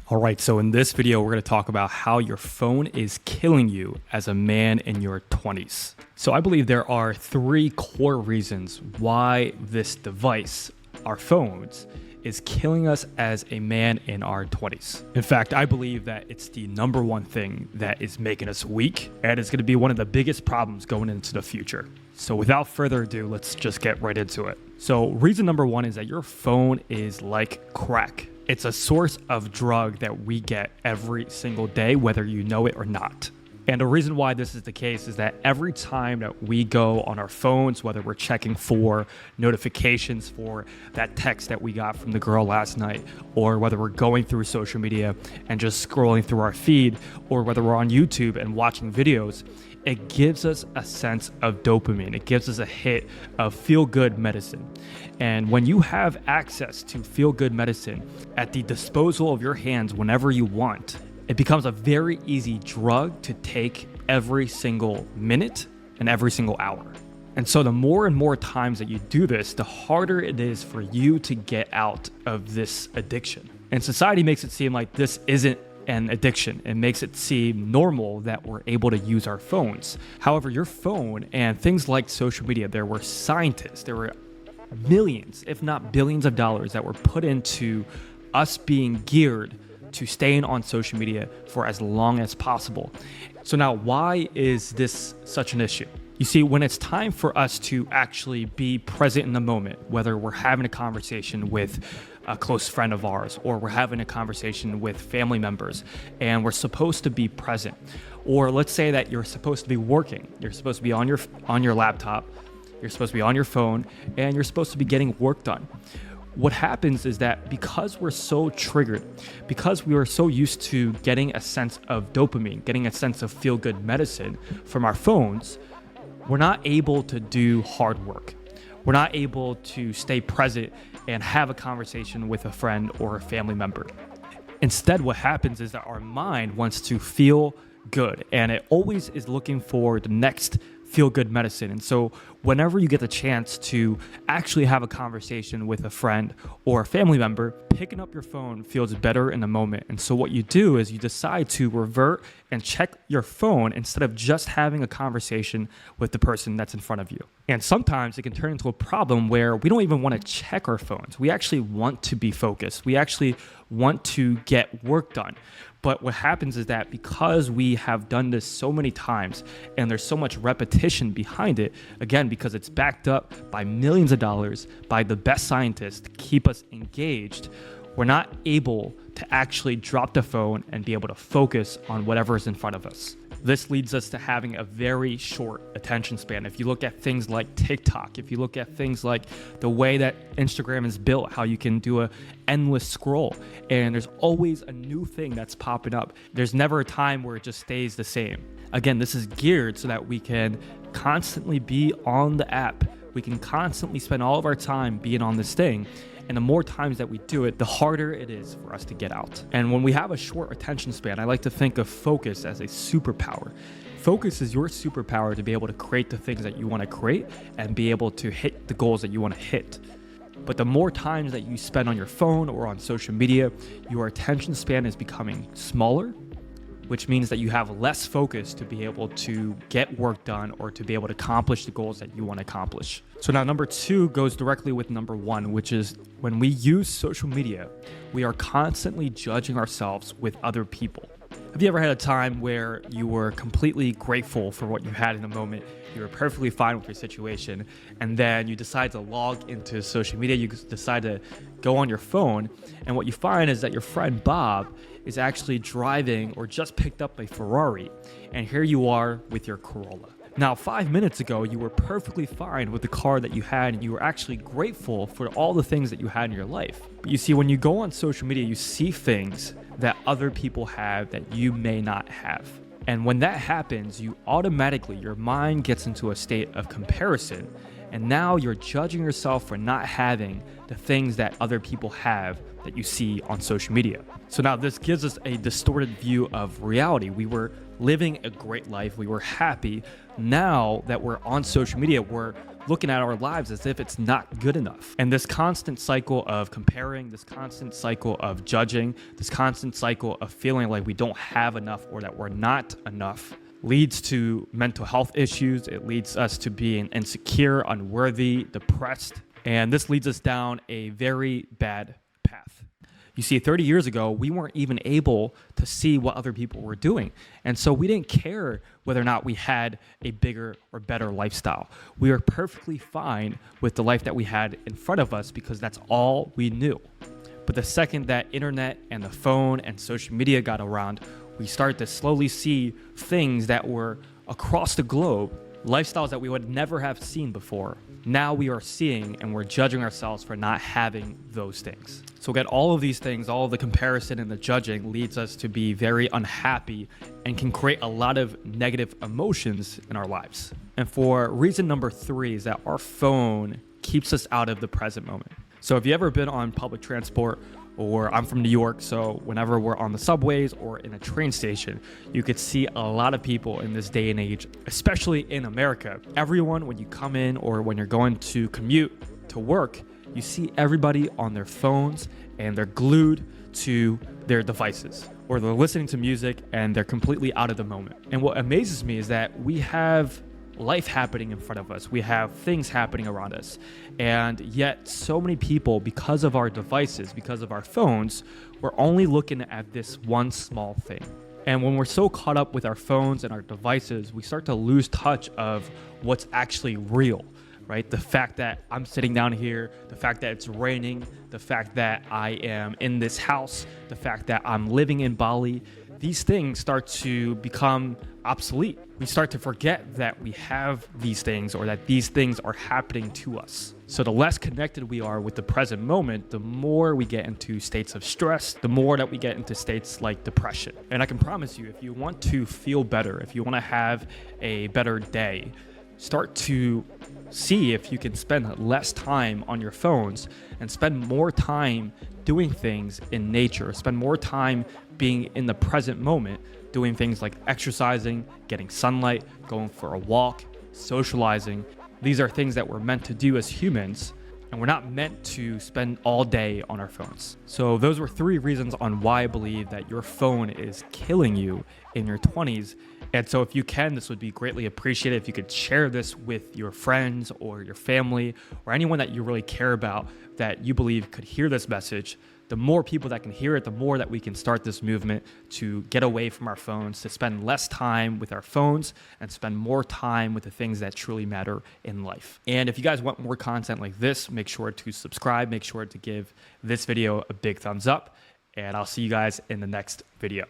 All right, so in this video, we're going to talk about how your phone is killing you as a man in your 20s. So I believe there are three core reasons why this device, our phones, is killing us as a man in our 20s. In fact, I believe that it's the number one thing that is making us weak, and it's going to be one of the biggest problems going into the future. So without further ado, let's just get right into it. So reason number one is that your phone is like crack. It's a source of drug that we get every single day, whether you know it or not. And the reason why this is the case is that every time that we go on our phones, whether we're checking for notifications for that text that we got from the girl last night, or whether we're going through social media and just scrolling through our feed, or whether we're on YouTube and watching videos, it gives us a sense of dopamine. It gives us a hit of feel-good medicine. And when you have access to feel-good medicine at the disposal of your hands whenever you want, it becomes a very easy drug to take every single minute and every single hour. And so the more and more times that you do this, the harder it is for you to get out of this addiction. And society makes it seem like this isn't an addiction. It makes it seem normal that we're able to use our phones. However, your phone and things like social media, there were scientists, there were millions, if not billions of dollars that were put into us being geared to staying on social media for as long as possible. So now, why is this such an issue? You see, when it's time for us to actually be present in the moment, whether we're having a conversation with a close friend of ours, or we're having a conversation with family members, and we're supposed to be present, or let's say that you're supposed to be working, you're supposed to be on your laptop, you're supposed to be on your phone, and you're supposed to be getting work done. What happens is that because we're so triggered, because we are so used to getting a sense of dopamine, getting a sense of feel-good medicine from our phones, we're not able to do hard work. We're not able to stay present and have a conversation with a friend or a family member. Instead, what happens is that our mind wants to feel good, and it always is looking for the next feel-good medicine. And so whenever you get the chance to actually have a conversation with a friend or a family member, picking up your phone feels better in the moment. And so what you do is you decide to revert and check your phone instead of just having a conversation with the person that's in front of you. And sometimes it can turn into a problem where we don't even want to check our phones. We actually want to be focused. We actually want to get work done. But what happens is that because we have done this so many times and there's so much repetition behind it, again, because it's backed up by millions of dollars by the best scientists to keep us engaged, we're not able to actually drop the phone and be able to focus on whatever is in front of us. This leads us to having a very short attention span. If you look at things like TikTok, if you look at things like the way that Instagram is built, how you can do an endless scroll, and there's always a new thing that's popping up. There's never a time where it just stays the same. Again, this is geared so that we can constantly be on the app. We can constantly spend all of our time being on this thing. And the more times that we do it, the harder it is for us to get out. And when we have a short attention span, I like to think of focus as a superpower. Focus is your superpower to be able to create the things that you want to create and be able to hit the goals that you want to hit. But the more times that you spend on your phone or on social media, your attention span is becoming smaller, which means that you have less focus to be able to get work done or to be able to accomplish the goals that you want to accomplish. So now number two goes directly with number one, which is when we use social media, we are constantly judging ourselves with other people. Have you ever had a time where you were completely grateful for what you had in the moment? You were perfectly fine with your situation, and then you decide to log into social media, you decide to go on your phone, and what you find is that your friend Bob is actually driving or just picked up a Ferrari, and here you are with your Corolla. Now, 5 minutes ago, you were perfectly fine with the car that you had, and you were actually grateful for all the things that you had in your life. But you see, when you go on social media, you see things that other people have that you may not have. And when that happens, you automatically, your mind gets into a state of comparison, And now you're judging yourself for not having the things that other people have that you see on social media. So now this gives us a distorted view of reality. We were living a great life. We were happy. Now that we're on social media, we're looking at our lives as if it's not good enough. And this constant cycle of comparing, this constant cycle of judging, this constant cycle of feeling like we don't have enough or that we're not enough leads to mental health issues. It leads us to being insecure, unworthy, depressed. And this leads us down a very bad path. You see, 30 years ago, we weren't even able to see what other people were doing. And so we didn't care whether or not we had a bigger or better lifestyle. We were perfectly fine with the life that we had in front of us because that's all we knew. But the second that internet and the phone and social media got around, we started to slowly see things that were across the globe, lifestyles that we would never have seen before. Now we are seeing and we're judging ourselves for not having those things. So again, all of these things, all of the comparison and the judging leads us to be very unhappy and can create a lot of negative emotions in our lives. And for reason number 3 is that our phone keeps us out of the present moment. So if you ever been on public transport, or I'm from New York, so whenever we're on the subways or in a train station, you could see a lot of people in this day and age, especially in America. Everyone, when you come in or when you're going to commute to work, you see everybody on their phones and they're glued to their devices, or they're listening to music and they're completely out of the moment. And what amazes me is that we have life happening in front of us. We have things happening around us. And yet so many people, because of our devices, because of our phones, we're only looking at this one small thing. And when we're so caught up with our phones and our devices, we start to lose touch of what's actually real, right? The fact that I'm sitting down here, the fact that it's raining, the fact that I am in this house, the fact that I'm living in Bali, these things start to become obsolete. We start to forget that we have these things or that these things are happening to us. So the less connected we are with the present moment, the more we get into states of stress, the more that we get into states like depression. And I can promise you, if you want to feel better, if you want to have a better day, start to see if you can spend less time on your phones and spend more time doing things in nature, spend more time being in the present moment, doing things like exercising, getting sunlight, going for a walk, socializing. These are things that we're meant to do as humans, and we're not meant to spend all day on our phones. So those were 3 reasons on why I believe that your phone is killing you in your 20s. And so if you can, this would be greatly appreciated if you could share this with your friends or your family or anyone that you really care about that you believe could hear this message. The more people that can hear it, the more that we can start this movement to get away from our phones, to spend less time with our phones and spend more time with the things that truly matter in life. And if you guys want more content like this, make sure to subscribe, make sure to give this video a big thumbs up, and I'll see you guys in the next video.